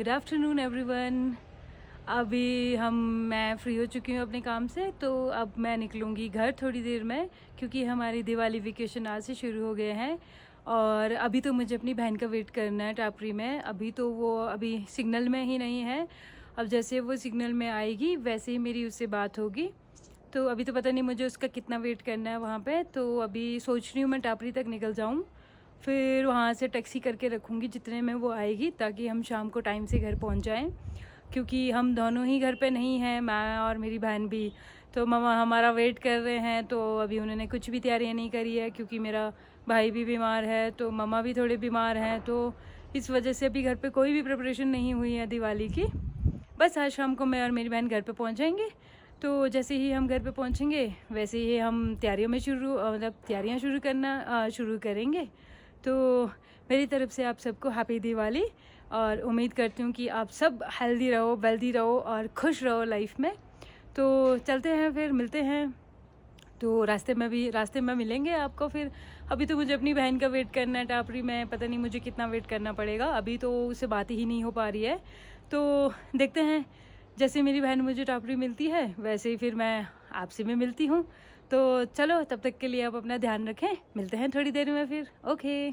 Good afternoon everyone. अभी मैं free हो चुकी हूँ अपने काम से, तो अब मैं निकलूँगी घर थोड़ी देर में, क्योंकि हमारी दिवाली वेकेशन आज से शुरू हो गए हैं। और अभी तो मुझे अपनी बहन का वेट करना है टापरी में। अभी तो वो अभी सिग्नल में ही नहीं है। अब जैसे वो सिग्नल में आएगी वैसे ही मेरी उससे बात होगी। तो अभी तो पता नहीं मुझे उसका कितना वेट करना है वहाँ पे। तो अभी सोच रही हूँ मैं टापरी तक निकल जाऊँ, फिर वहाँ से टैक्सी करके रखूँगी जितने में वो आएगी, ताकि हम शाम को टाइम से घर पहुँच जाएं। क्योंकि हम दोनों ही घर पे नहीं हैं, मैं और मेरी बहन भी। तो मामा हमारा वेट कर रहे हैं। तो अभी उन्होंने कुछ भी तैयारियाँ नहीं करी है, क्योंकि मेरा भाई भी बीमार है, तो मामा भी थोड़े बीमार हैं। तो इस वजह से अभी घर पे कोई भी प्रिपरेशन नहीं हुई है दिवाली की। बस आज शाम को मैं और मेरी बहन घर पे पहुँच जाएंगे। तो जैसे ही हम घर पे पहुँचेंगे वैसे ही हम तैयारियों में तैयारियाँ शुरू करना शुरू करेंगे। तो मेरी तरफ से आप सबको हैप्पी दिवाली, और उम्मीद करती हूँ कि आप सब हेल्दी रहो, वेल्दी रहो और खुश रहो लाइफ में। तो चलते हैं, फिर मिलते हैं। तो रास्ते में मिलेंगे आपको फिर। अभी तो मुझे अपनी बहन का वेट करना है टापरी में। पता नहीं मुझे कितना वेट करना पड़ेगा, अभी तो उससे बात ही नहीं हो पा रही है। तो देखते हैं, जैसे मेरी बहन मुझे टापरी मिलती है वैसे ही फिर मैं आपसे भी मिलती हूँ। तो चलो, तब तक के लिए आप अपना ध्यान रखें। मिलते हैं थोड़ी देर में फिर। ओके।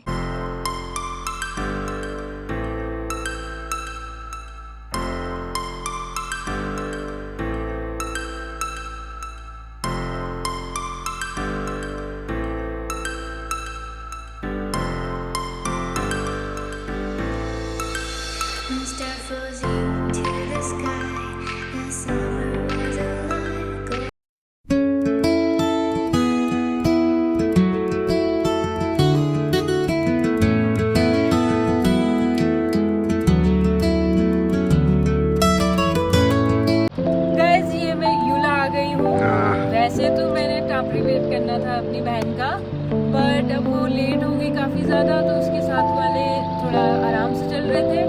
वैसे तो मैंने टापरी वेट करना था अपनी बहन का, बट अब वो लेट हो गई काफ़ी ज़्यादा। तो उसके साथ वाले थोड़ा आराम से चल रहे थे,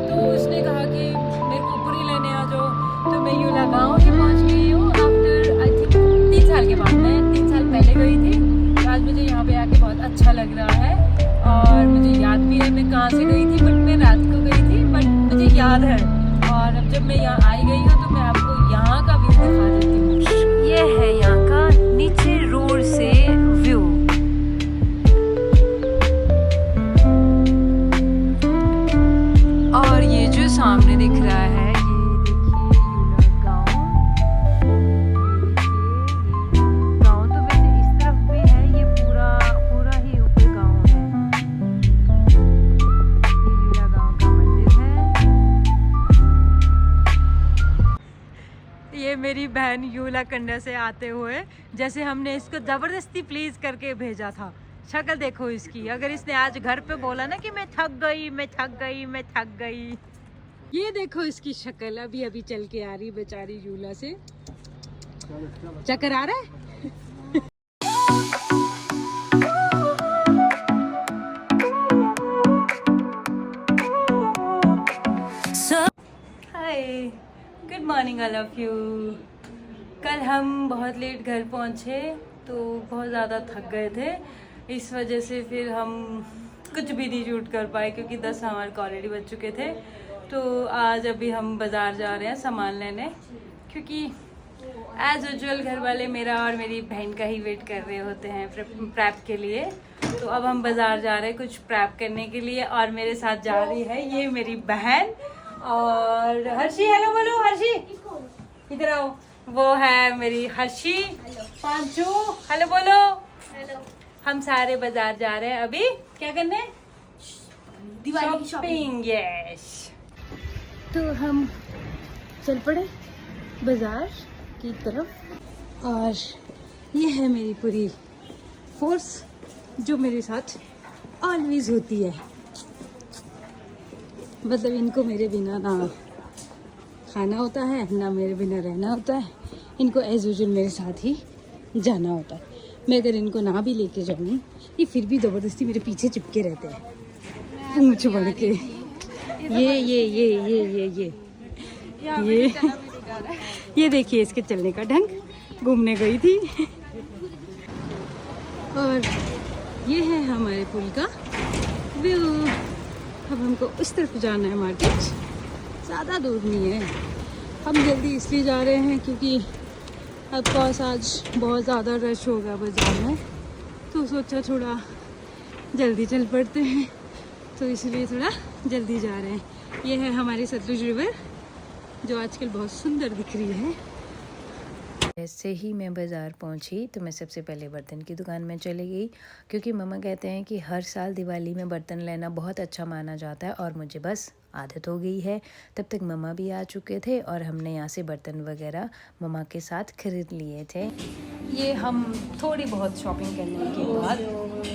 तो उसने कहा कि मेरे को पूरी लेने आ जाओ। तो मैं यूला गाँव ही पहुँच गई हूँ आफ्टर आई थिंक 3 साल के बाद। मैं 3 साल पहले गई थी। तो आज मुझे यहाँ पे आके बहुत अच्छा लग रहा है, और मुझे याद भी है मैं कहाँ से गई थी। बट मैं रात को गई थी, बट मुझे याद है। और अब जब मैं यहाँ आई गई हूँ तो मैं आपको यहाँ का व्यू दिखा देती हूँ। ये है यहाँ का नीचे रोड से व्यू। और ये जो सामने दिख रहा है, ये देखिए यूला गाँव। गाँव तो वैसे इस तरफ भी है, ये पूरा ही ऊपर गाँव है। ये यूला गाँव का मंदिर है। ये मेरी बहन यूला कंडा से आते हुए, जैसे हमने इसको जबरदस्ती प्लीज करके भेजा था। शक्ल देखो इसकी। अगर इसने आज घर पे बोला ना कि मैं थक गई, ये देखो इसकी शक्ल। अभी अभी चल के आ रही बेचारी यूला से। चक्कर आ रहा है। Hi, good morning all of you. कल हम बहुत लेट घर पहुँचे, तो बहुत ज़्यादा थक गए थे। इस वजह से फिर हम कुछ भी नहीं शूट कर पाए, क्योंकि 10 हमारे को ऑलरेडी बज चुके थे। तो आज अभी हम बाज़ार जा रहे हैं सामान लेने, क्योंकि एज़ यूजुअल घर वाले मेरा और मेरी बहन का ही वेट कर रहे होते हैं प्रैप के लिए। तो अब हम बाज़ार जा रहे हैं कुछ प्रैप करने के लिए, और मेरे साथ जा रही है ये मेरी बहन और हर्षी। हेलो बोलो हर्षी, इधर आओ। वो है मेरी हर्षी। पांचू हेलो बोलो। हेलो। हम सारे बाजार जा रहे हैं अभी। क्या करने? दिवाली की शॉपिंग। यस। तो हम चल पड़े बाजार की तरफ, और ये है मेरी पूरी फोर्स जो मेरे साथ ऑलवेज होती है। मतलब इनको मेरे बिना ना खाना होता है, ना मेरे बिना रहना होता है। इनको एज यूजुअल मेरे साथ ही जाना होता है। मैं अगर इनको ना भी लेके जाऊँ, ये फिर भी ज़बरदस्ती मेरे पीछे चिपके रहते हैं, पूंछ बढ़ के। ये देखिए इसके चलने का ढंग। घूमने गई थी। और ये है हमारे पुल का व्यू। अब हमको उस तरफ जाना है मार्केट। ज़्यादा दूर नहीं है। हम जल्दी इसलिए जा रहे हैं क्योंकि ऑफकोर्स आज बहुत ज़्यादा रश होगा बाज़ार में, तो सोचा थोड़ा जल्दी चल पड़ते हैं, तो इसलिए थोड़ा जल्दी जा रहे हैं। ये है हमारी सतलुज रिवर जो आजकल बहुत सुंदर दिख रही है। जैसे ही मैं बाज़ार पहुंची तो मैं सबसे पहले बर्तन की दुकान में चली गई, क्योंकि मम्मा कहते हैं कि हर साल दिवाली में बर्तन लेना बहुत अच्छा माना जाता है और मुझे बस आदत हो गई है। तब तक मम्मा भी आ चुके थे और हमने यहाँ से बर्तन वगैरह मम्मा के साथ खरीद लिए थे। ये हम थोड़ी बहुत शॉपिंग करने के बाद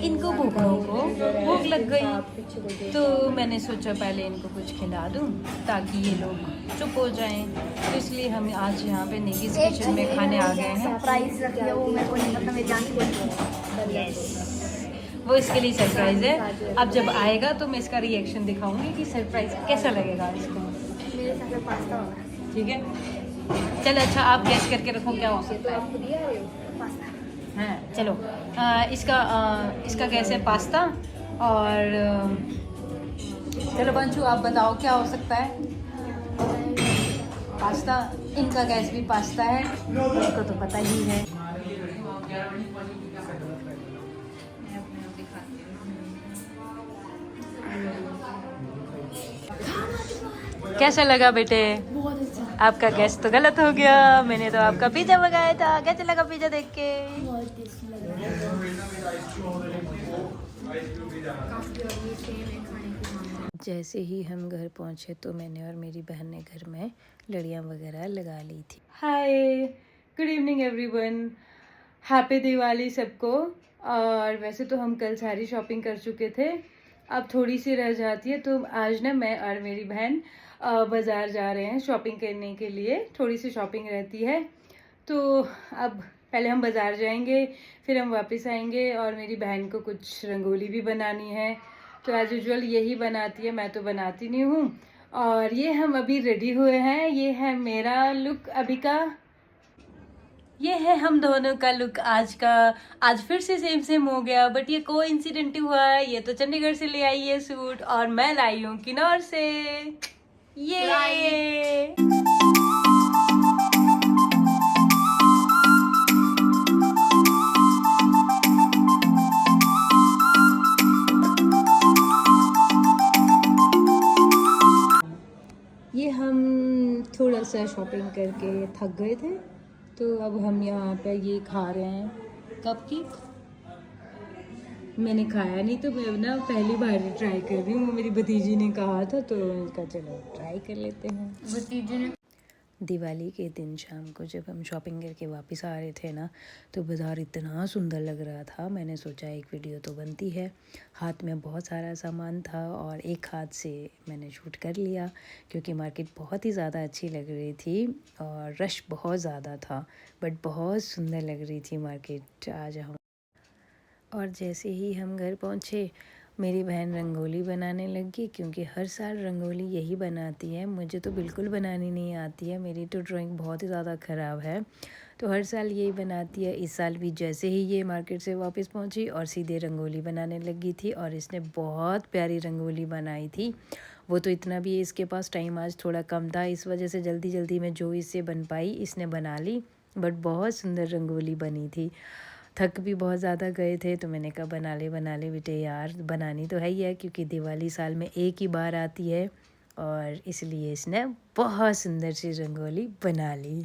इनको भूखों को भूख लग गई, तो मैंने सोचा पहले इनको कुछ खिला दूँ ताकि ये लोग चुप हो जाएं। तो इसलिए हम आज यहाँ पे नेगीज किचन में खाने आ गए हैं। सरप्राइज रखी है वो, मेरे को नहीं पता, मेरी जान वो इसके लिए सरप्राइज़ है। अब जब आएगा तो मैं इसका रिएक्शन दिखाऊंगी कि सरप्राइज़ कैसा लगेगा इसको। मेरे साथ में पास्ता होगा। ठीक है, चलो अच्छा आप गैस करके रखो क्या हो सकता तो है। आप खुद ही आ रहे हो पास्ता? हाँ चलो, इसका गैस है पास्ता। और चलो बंशु आप बताओ क्या हो सकता है। पास्ता, इनका गैस भी पास्ता है, इसको तो पता ही है। कैसा लगा बेटे? बहुत अच्छा, आपका गैस तो गलत हो गया, मैंने तो आपका पिज्जा मंगाया था। कैसा लगा पिज्जा देख के? बहुत टेस्टी लग रहा है। काफी और ये सेम है खाने की मांग। जैसे ही हम घर पहुँचे तो मैंने और मेरी बहन ने घर में लड़ियाँ वगैरह लगा ली थी। Hi, good evening everyone, happy Diwali सबको। और वैसे तो हम कल सारी शॉपिंग कर चुके थे, अब थोड़ी सी रह जाती है, तो आज ना मैं और मेरी बहन बाज़ार जा रहे हैं शॉपिंग करने के लिए। थोड़ी सी शॉपिंग रहती है, तो अब पहले हम बाज़ार जाएंगे, फिर हम वापस आएंगे। और मेरी बहन को कुछ रंगोली भी बनानी है, तो एज यूजुअल यही बनाती है, मैं तो बनाती नहीं हूँ। और ये हम अभी रेडी हुए हैं, ये है मेरा लुक अभी का, ये है हम दोनों का लुक आज का। आज फिर से सेम सेम हो गया, बट ये कोइंसिडेंट हुआ है। ये तो चंडीगढ़ से ले आई है सूट और मैं लाई हूँ किन्नौर से। ये हम थोड़ा सा शॉपिंग करके थक गए थे, तो अब हम यहाँ पे ये खा रहे हैं कपकेक। मैंने खाया नहीं, तो मैं ना पहली बार ट्राई कर रही हूँ। वो मेरी भतीजी ने कहा था, तो इसका चलो ट्राई कर लेते हैं। भतीजी ने दिवाली के दिन शाम को जब हम शॉपिंग करके वापस आ रहे थे ना, तो बाज़ार इतना सुंदर लग रहा था, मैंने सोचा एक वीडियो तो बनती है। हाथ में बहुत सारा सामान था और एक हाथ से मैंने शूट कर लिया, क्योंकि मार्केट बहुत ही ज़्यादा अच्छी लग रही थी और रश बहुत ज़्यादा था, बट बहुत सुंदर लग रही थी मार्केट आज हम। और जैसे ही हम घर पहुँचे, मेरी बहन रंगोली बनाने लगी, क्योंकि हर साल रंगोली यही बनाती है। मुझे तो बिल्कुल बनानी नहीं आती है, मेरी तो ड्राइंग बहुत ही ज़्यादा ख़राब है, तो हर साल यही बनाती है। इस साल भी जैसे ही ये मार्केट से वापस पहुंची और सीधे रंगोली बनाने लगी थी, और इसने बहुत प्यारी रंगोली बनाई थी। वो तो इतना भी इसके पास टाइम आज थोड़ा कम था, इस वजह से जल्दी जल्दी में जो इससे बन पाई इसने बना ली, बट बहुत सुंदर रंगोली बनी थी। थक भी बहुत ज़्यादा गए थे, तो मैंने कहा बना ले बेटे यार, बनानी तो है ही है, क्योंकि दिवाली साल में एक ही बार आती है, और इसलिए इसने बहुत सुंदर सी रंगोली बना ली।